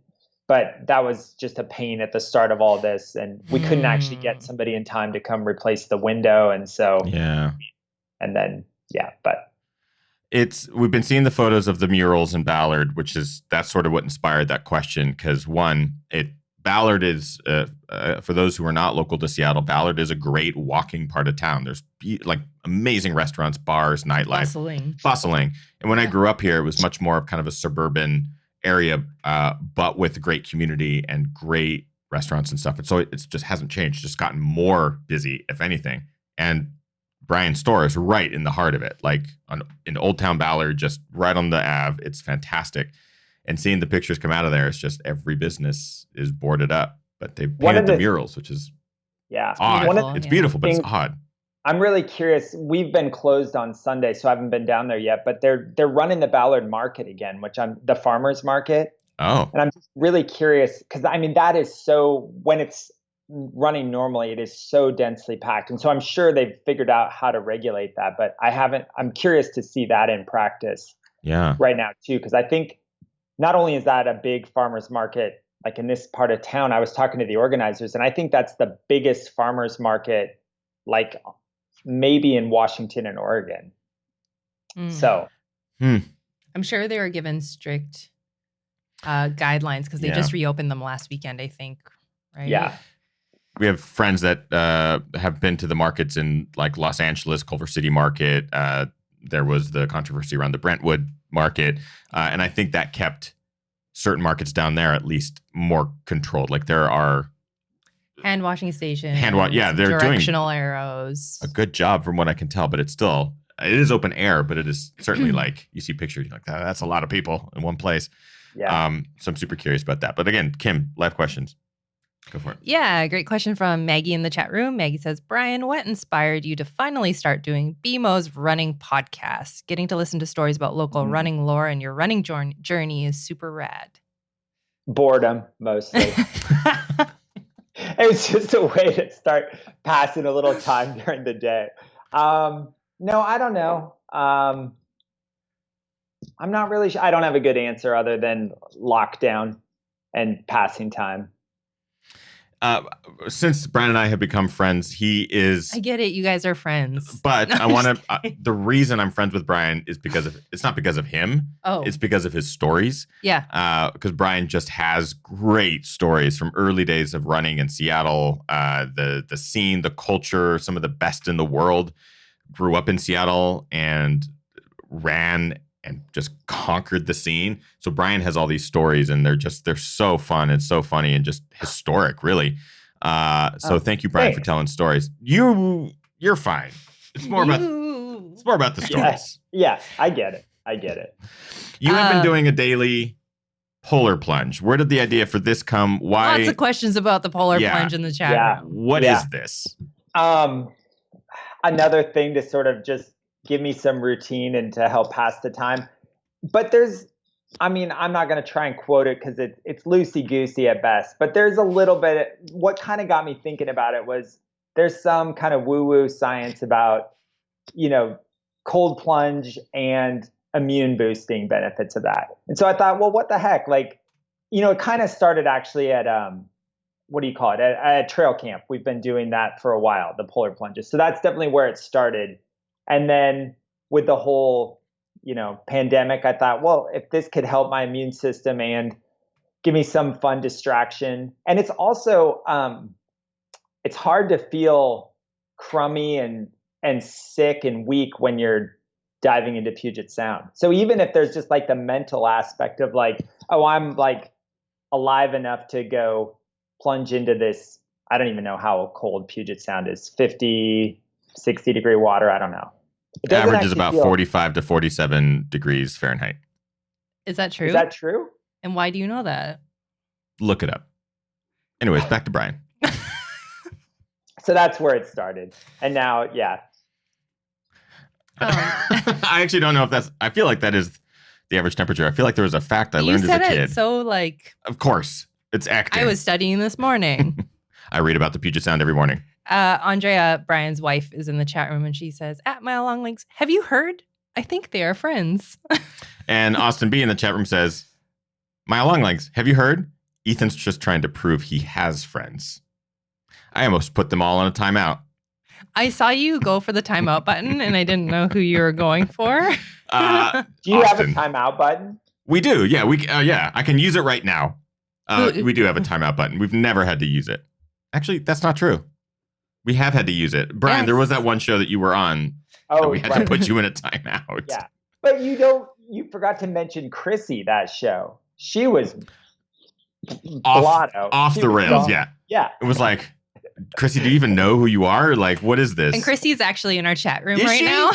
But that was just a pain at the start of all this. And we couldn't actually get somebody in time to come replace the window. And so, yeah. And then, but. We've been seeing the photos of the murals in Ballard, that's sort of what inspired that question. Because Ballard is, for those who are not local to Seattle, Ballard is a great walking part of town. There's like amazing restaurants, bars, nightlife, bustling. And when I grew up here, it was much more of kind of a suburban area, but with great community and great restaurants and stuff. And so it just hasn't changed, just gotten more busy, if anything. And Brian's store is right in the heart of it, like in Old Town Ballard, just right on the Ave. It's fantastic. And seeing the pictures come out of there, it's just every business is boarded up. But they painted the murals, which is odd. Beautiful, it's beautiful, but it's odd. I'm really curious. We've been closed on Sunday, so I haven't been down there yet. But they're running the Ballard Market again, the farmers market. Oh. And I'm just really curious because that is so, when it's running normally, it is so densely packed. And so I'm sure they've figured out how to regulate that. But I'm curious to see that in practice right now too, because I think not only is that a big farmers market, like in this part of town, I was talking to the organizers, and I think that's the biggest farmers market, like maybe in Washington and Oregon. So I'm sure they were given strict guidelines because they just reopened them last weekend, I think. Right? Yeah. We have friends that have been to the markets in like Los Angeles, Culver City Market. There was the controversy around the Brentwood Market. And I think that kept certain markets down there at least more controlled. Like there are hand washing stations. They're directional arrows. A good job from what I can tell, but it is open air, but it is certainly like you see pictures, you're like that's a lot of people in one place. Yeah. So I'm super curious about that. But again, Kim, live questions. Go for it. Yeah, great question from Maggie in the chat room. Maggie says, Brian, what inspired you to finally start doing BMO's running podcast? Getting to listen to stories about local running lore and your running journey is super rad. Boredom, mostly. It's just a way to start passing a little time during the day. No, I don't know. I'm not really sure. I don't have a good answer other than lockdown and passing time. Since Brian and I have become friends, I get it. You guys are friends. But I want to, the reason I'm friends with Brian is it's not because of him. Oh. It's because of his stories. Yeah. Because Brian just has great stories from early days of running in Seattle, the scene, the culture, some of the best in the world. Grew up in Seattle and ran and just conquered the scene. So Brian has all these stories, and they're so fun and so funny and just historic, really. So thank you, Brian, for telling stories. You're fine. It's more about the stories. Yeah, I get it. You have been doing a daily polar plunge. Where did the idea for this come? Why? Lots of questions about the polar plunge in the chat room. What is this? Another thing to sort of just give me some routine and to help pass the time. But I'm not going to try and quote it because it's loosey-goosey at best, but there's a little bit, what kind of got me thinking about it was there's some kind of woo-woo science about, cold plunge and immune boosting benefits of that. And so I thought, well, what the heck? Like, it kind of started actually at, what do you call it? At trail camp. We've been doing that for a while, the polar plunges. So that's definitely where it started. And then with the whole, pandemic, I thought, well, if this could help my immune system and give me some fun distraction. And it's also, it's hard to feel crummy and sick and weak when you're diving into Puget Sound. So even if there's just like the mental aspect of like, oh, I'm like alive enough to go plunge into this, I don't even know how cold Puget Sound is, 50, 60 degree water. I don't know. Average is about 45 to 47 degrees Fahrenheit. Is that true? Is that true? And why do you know that? Look it up. Anyways, back to Brian. So that's where it started. And now, yeah. I actually don't know if I feel like that is the average temperature. I feel like there was a fact I learned as a kid. So like. Of course. It's acting. I was studying this morning. I read about the Puget Sound every morning. Andrea, Brian's wife, is in the chat room and she says, at Mile Long Legs, have you heard? I think they are friends. And Austin B in the chat room says, Mile Long Legs, have you heard? Ethan's just trying to prove he has friends. I almost put them all on a timeout. I saw you go for the timeout button and I didn't know who you were going for. Do you have a Austin. timeout button? We do. Yeah. Yeah. I can use it right now. We do have a timeout button. We've never had to use it. Actually, that's not true. We have had to use it. Brian, there was that one show that you were on that we had to put you in a timeout. Yeah. But you forgot to mention Chrissy, that show. She was off the rails. Yeah. Yeah. It was like, Chrissy, do you even know who you are? Like, what is this? And Chrissy's actually in our chat room right now.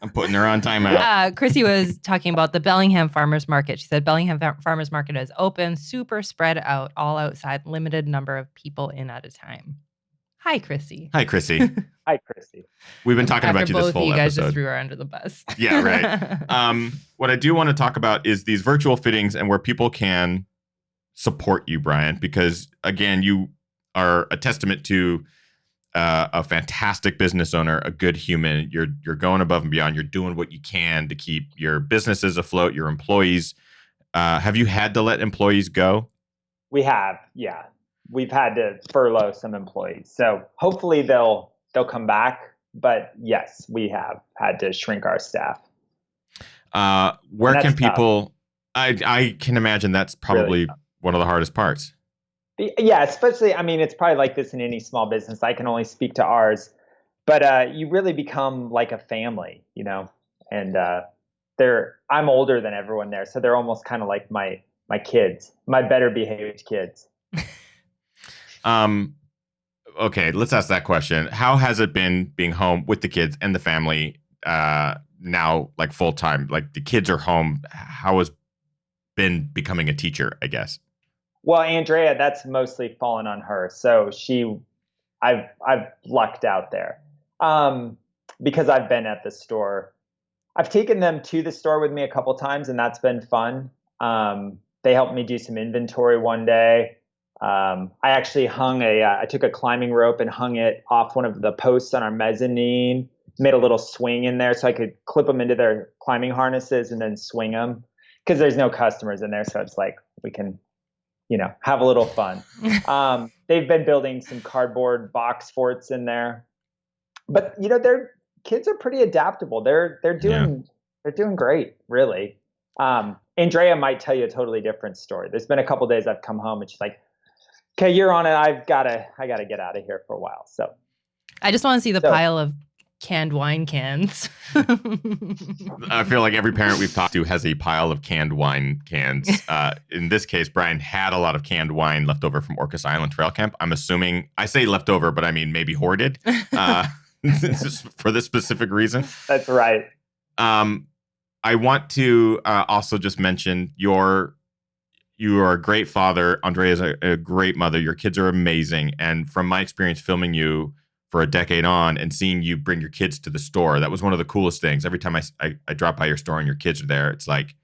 I'm putting her on timeout. Chrissy was talking about the Bellingham Farmers Market. She said Bellingham Farmers Market is open, super spread out, all outside, limited number of people in at a time. Hi, Chrissy. Hi, Chrissy. Hi, Chrissy. We've been talking about you this whole episode. You guys just threw her under the bus. Yeah, right. What I do want to talk about is these virtual fittings and where people can support you, Brian, because again, you are a testament to a fantastic business owner, a good human. You're going above and beyond. You're doing what you can to keep your businesses afloat, your employees. Have you had to let employees go? We have, yeah. We've had to furlough some employees. So hopefully they'll come back. But yes, we have had to shrink our staff. Where can people? I can imagine that's probably really one of the hardest parts. Yeah, especially, I mean, it's probably like this in any small business. I can only speak to ours, but you really become like a family, you know. And I'm older than everyone there, so they're almost kind of like my kids, my better behaved kids. Okay, let's ask that question. How has it been being home with the kids and the family now, like full time? Like the kids are home. How has been becoming a teacher, I guess? Well, Andrea, that's mostly fallen on her. So I've lucked out there because I've been at the store. I've taken them to the store with me a couple times, and that's been fun. They helped me do some inventory one day. I actually I took a climbing rope and hung it off one of the posts on our mezzanine, made a little swing in there so I could clip them into their climbing harnesses and then swing them because there's no customers in there. So it's like we can, have a little fun. They've been building some cardboard box forts in there, but their kids are pretty adaptable. They're doing great, really. Andrea might tell you a totally different story. There's been a couple days I've come home and she's like, okay, you're on it. I gotta get out of here for a while. So I just want to see the pile of canned wine cans. I feel like every parent we've talked to has a pile of canned wine cans. In this case, Brian had a lot of canned wine left over from Orcas Island Trail Camp. I'm assuming, I say leftover, but I mean maybe hoarded for this specific reason. That's right. I want to also just mention you are a great father. Andrea is a great mother. Your kids are amazing. And from my experience filming you for a decade on and seeing you bring your kids to the store, that was one of the coolest things. Every time I drop by your store and your kids are there, it's like,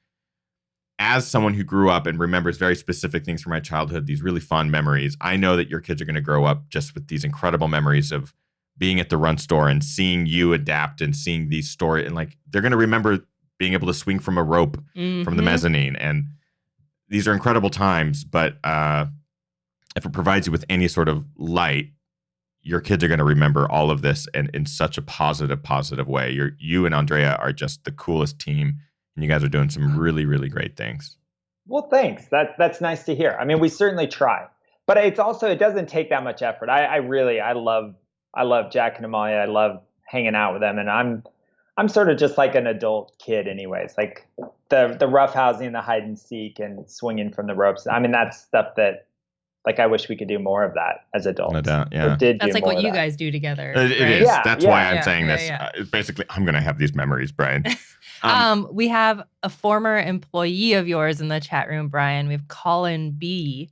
as someone who grew up and remembers very specific things from my childhood, these really fun memories, I know that your kids are going to grow up just with these incredible memories of being at the run store and seeing you adapt and seeing these stories. And like, they're going to remember being able to swing from a rope from the mezzanine. And these are incredible times, but if it provides you with any sort of light, your kids are going to remember all of this and in such a positive way. You and Andrea are just the coolest team, and you guys are doing some really, really great things. Well, thanks. That's nice to hear. I mean, we certainly try, but it doesn't take that much effort. I love Jack and Amalia. I love hanging out with them, and I'm sort of just like an adult kid anyways, like the roughhousing, the hide and seek and swinging from the ropes. I mean, that's stuff that like I wish we could do more of that as adults. No doubt, yeah. That's like what you guys do together. It is. Yeah, that's why I'm saying this. Yeah. Basically, I'm going to have these memories, Brian. We have a former employee of yours in the chat room, Brian. We have Colin B.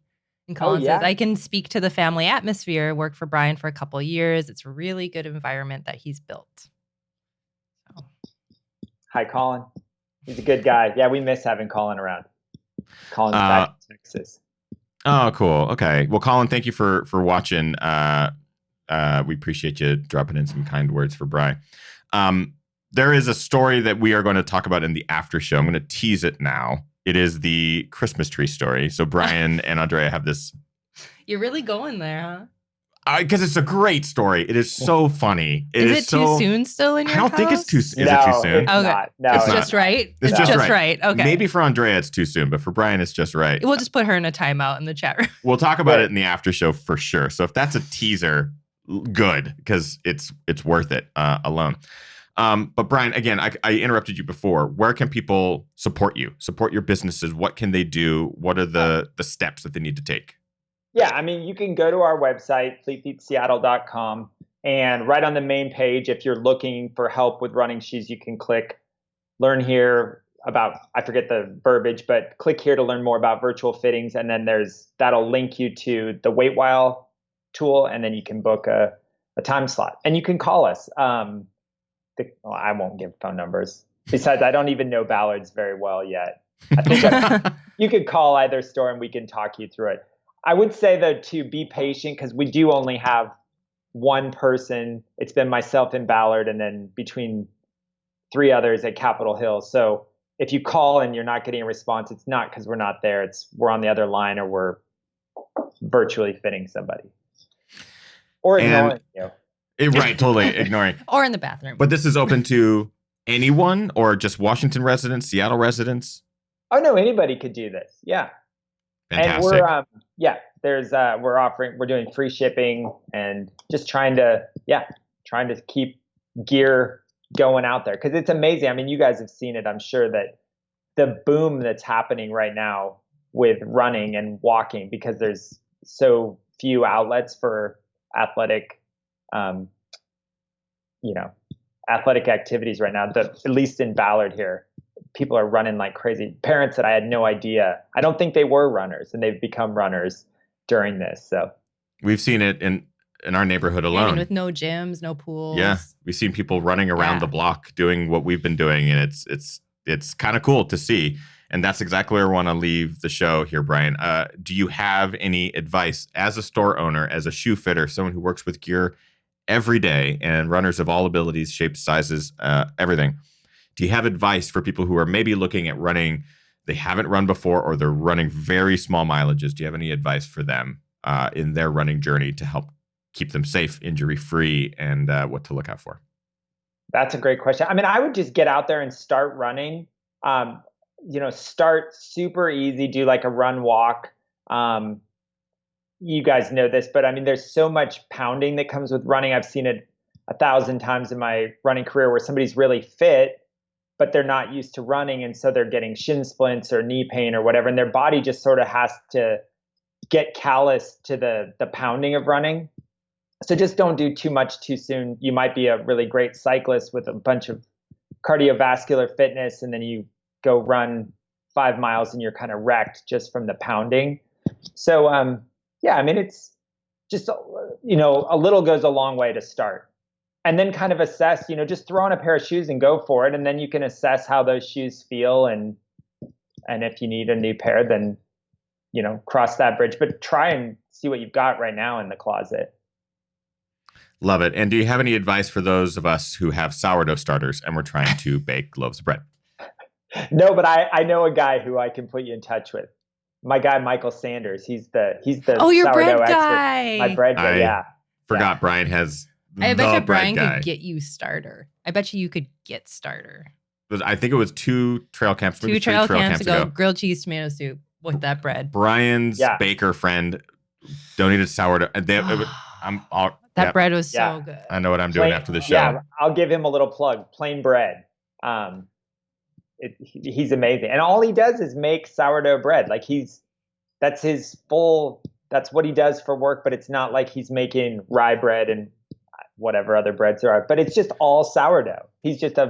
And Colin says, I can speak to the family atmosphere. Worked for Brian for a couple of years. It's a really good environment that he's built. Hi, Colin. He's a good guy. Yeah, we miss having Colin around. Colin's back in Texas. Oh, cool. Okay. Well, Colin, thank you for watching. We appreciate you dropping in some kind words for Brian. There is a story that we are going to talk about in the after show. I'm going to tease it now. It is the Christmas tree story. So Brian and Andrea have this. You're really going there, huh? Because it's a great story. It is so funny. Is it too soon still in your house? I don't think it's too soon. Is No, it too soon? it's Okay. not. No, It's just right? It's just right. Okay. Maybe for Andrea it's too soon, but for Brian it's just right. We'll just put her in a timeout in the chat room. We'll talk about it in the after show for sure. So if that's a teaser, good, because it's worth it alone. But Brian, again, I interrupted you before. Where can people support you, support your businesses? What can they do? What are the steps that they need to take? Yeah, I mean, you can go to our website, fleetfeetseattle.com, and right on the main page, if you're looking for help with running shoes, you can click learn here about, I forget the verbiage, but click here to learn more about virtual fittings. And then that'll link you to the Wait While tool, and then you can book a time slot. And you can call us. I won't give phone numbers. Besides, I don't even know Ballard's very well yet. I think you could call either store and we can talk you through it. I would say, though, to be patient, because we do only have one person. It's been myself and Ballard, and then between 3 others at Capitol Hill. So if you call and you're not getting a response, it's not because we're not there. It's we're on the other line, or we're virtually fitting somebody. Or ignoring you. Right, totally ignoring. Or in the bathroom. But this is open to anyone, or just Washington residents, Seattle residents? Oh, no, anybody could do this. Yeah. Fantastic. And we're doing free shipping and just trying to keep gear going out there, because it's amazing. I mean, you guys have seen it. I'm sure that the boom that's happening right now with running and walking, because there's so few outlets for athletic activities right now, at least in Ballard here. People are running like crazy. Parents that I had no idea. I don't think they were runners, and they've become runners during this. So we've seen it in our neighborhood alone. And with no gyms, no pools. Yeah, we've seen people running around the block doing what we've been doing, and it's kind of cool to see. And that's exactly where I want to leave the show here, Brian. Do you have any advice as a store owner, as a shoe fitter, someone who works with gear every day, and runners of all abilities, shapes, sizes, everything? Do you have advice for people who are maybe looking at running, they haven't run before, or they're running very small mileages? Do you have any advice for them in their running journey to help keep them safe, injury-free, and what to look out for? That's a great question. I mean, I would just get out there and start running. Start super easy, do like a run walk. You guys know this, but I mean, there's so much pounding that comes with running. I've seen it 1,000 times in my running career where somebody's really fit, but they're not used to running, and so they're getting shin splints or knee pain or whatever, and their body just sort of has to get callous to the pounding of running. So just don't do too much too soon. You might be a really great cyclist with a bunch of cardiovascular fitness, and then you go run 5 miles and you're kind of wrecked just from the pounding. So I mean, it's just a little goes a long way to start. And then kind of assess, just throw on a pair of shoes and go for it. And then you can assess how those shoes feel. And if you need a new pair, then, cross that bridge. But try and see what you've got right now in the closet. Love it. And do you have any advice for those of us who have sourdough starters and we're trying to bake loaves of bread? No, but I know a guy who I can put you in touch with. My guy, Michael Sanders. He's the your bread sourdough guy. expert. My bread guy, yeah. Forgot Brian has I bet you Brian guy. could get you starter. I bet you could get starter. I think it was 2 trail camps. 2 trail camps ago. Grilled cheese tomato soup with that bread. Brian's baker friend donated sourdough. That bread was so good. I know what I'm doing after the show. Yeah, I'll give him a little plug. Plain bread. He's amazing, and all he does is make sourdough bread. Like that's what he does for work. But it's not like he's making rye bread and whatever other breads there are. But it's just all sourdough. He's just a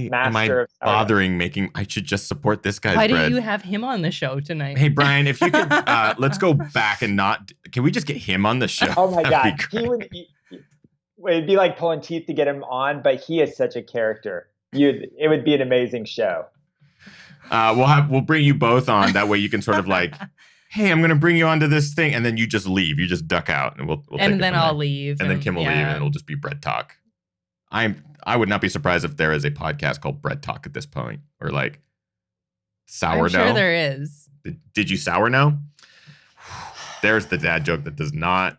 master of sourdough. Bothering making? I should just support this guy's bread. bread. Why do you have him on the show tonight? Hey Brian, if you could, let's go back and can we just get him on the show? Oh my God, it'd be like pulling teeth to get him on, but he is such a character. It would be an amazing show. We'll bring you both on. That way you can sort of like, hey, I'm going to bring you onto this thing, and then you just leave. You just duck out, and we'll and then I'll leave, and then Kim will leave, and it'll just be bread talk. I would not be surprised if there is a podcast called Bread Talk at this point, or like sourdough. I'm sure there is. Did you sourdough? There's the dad joke that does not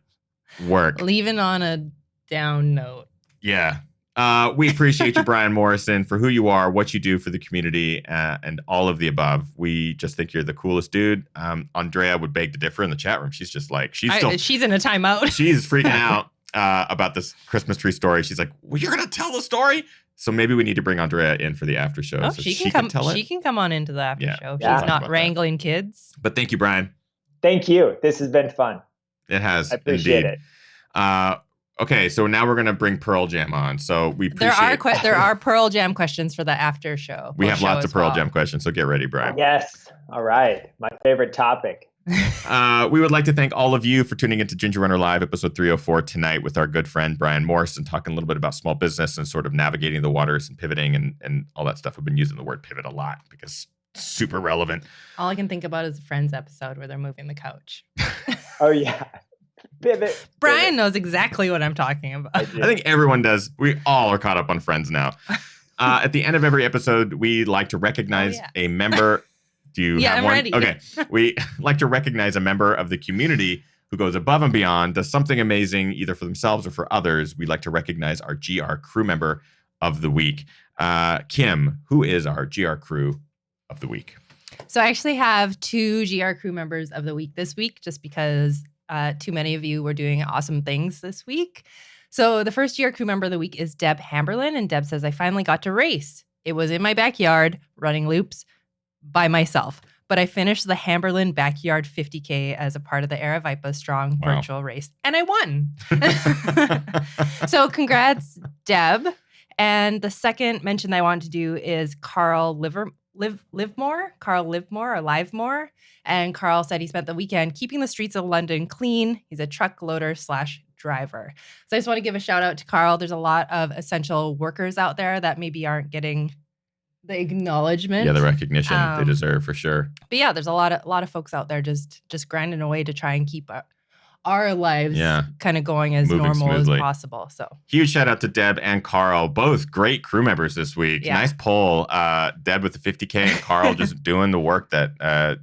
work. Leaving on a down note. Yeah. We appreciate you, Brian Morrison, for who you are, what you do for the community, and all of the above. We just think you're the coolest dude. Andrea would beg to differ in the chat room. She's just like, she's in a timeout. She's freaking out about this Christmas tree story. She's like, well, you're going to tell the story? So maybe we need to bring Andrea in for the after show. Oh, so she can tell it. She can come on into the after show. If she's not wrangling kids. But thank you, Brian. Thank you. This has been fun. It has. I appreciate it. Okay, so now we're gonna bring Pearl Jam on. So we appreciate there are Pearl Jam questions for the after show. We have lots of Pearl Jam questions, so get ready, Brian. Yes. All right. My favorite topic. We would like to thank all of you for tuning into Ginger Runner Live, episode 304 tonight with our good friend Brian Morrison, talking a little bit about small business and sort of navigating the waters and pivoting and all that stuff. We've been using the word pivot a lot because it's super relevant. All I can think about is the Friends episode where they're moving the couch. Oh, yeah. Pivot. Brian knows exactly what I'm talking about. I think everyone does. We all are caught up on Friends now. At the end of every episode, we like to recognize a member. Do you have one? Ready. Okay. We like to recognize a member of the community who goes above and beyond, does something amazing either for themselves or for others. We like to recognize our GR crew member of the week. Kim, who is our GR crew of the week? So I actually have 2 GR crew members of the week this week, just because too many of you were doing awesome things this week. So the first GR crew member of the week is Deb Hamberlin. And Deb says, I finally got to race. It was in my backyard, running loops by myself. But I finished the Hamberlin Backyard 50K as a part of the Aravaipa Strong virtual race. And I won. So congrats, Deb. And the second mention that I want to do is Carl Livemore. And Carl said he spent the weekend keeping the streets of London clean. He's a truck loader / driver. So I just want to give a shout out to Carl. There's a lot of essential workers out there that maybe aren't getting the acknowledgement. Yeah, the recognition they deserve for sure. But yeah, there's a lot of folks out there just grinding away to try and keep our lives kind of going as moving normal smoothly as possible. So huge shout out to Deb and Carl, both great crew members this week. Yeah. Nice poll. Deb with the 50K and Carl just doing the work that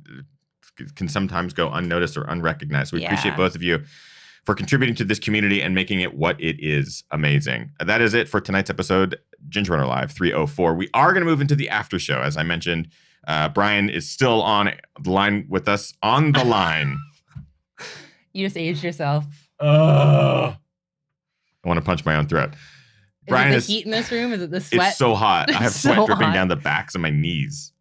can sometimes go unnoticed or unrecognized. We appreciate both of you for contributing to this community and making it what it is. Amazing. That is it for tonight's episode, Ginger Runner Live 304. We are going to move into the after show. As I mentioned, Brian is still on the line with us. On the line. You just aged yourself. I want to punch my own throat. Brian, is it the heat in this room? Is it the sweat? It's so hot. I have sweat dripping down the backs of my knees.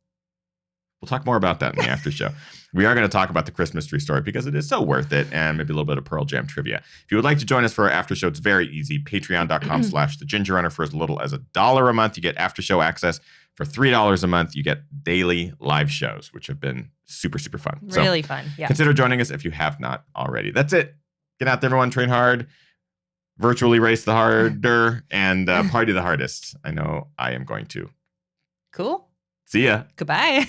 We'll talk more about that in the after show. We are going to talk about the Christmas tree story because it is so worth it, and maybe a little bit of Pearl Jam trivia. If you would like to join us for our after show, it's very easy. Patreon.com/thegingerrunner. For as little as $1 a month, you get after show access. For $3 a month, you get daily live shows, which have been super, super fun. Really fun. Yeah. Consider joining us if you have not already. That's it. Get out there, everyone. Train hard. Virtually race the harder and party the hardest. I know I am going to. Cool. See ya. Goodbye.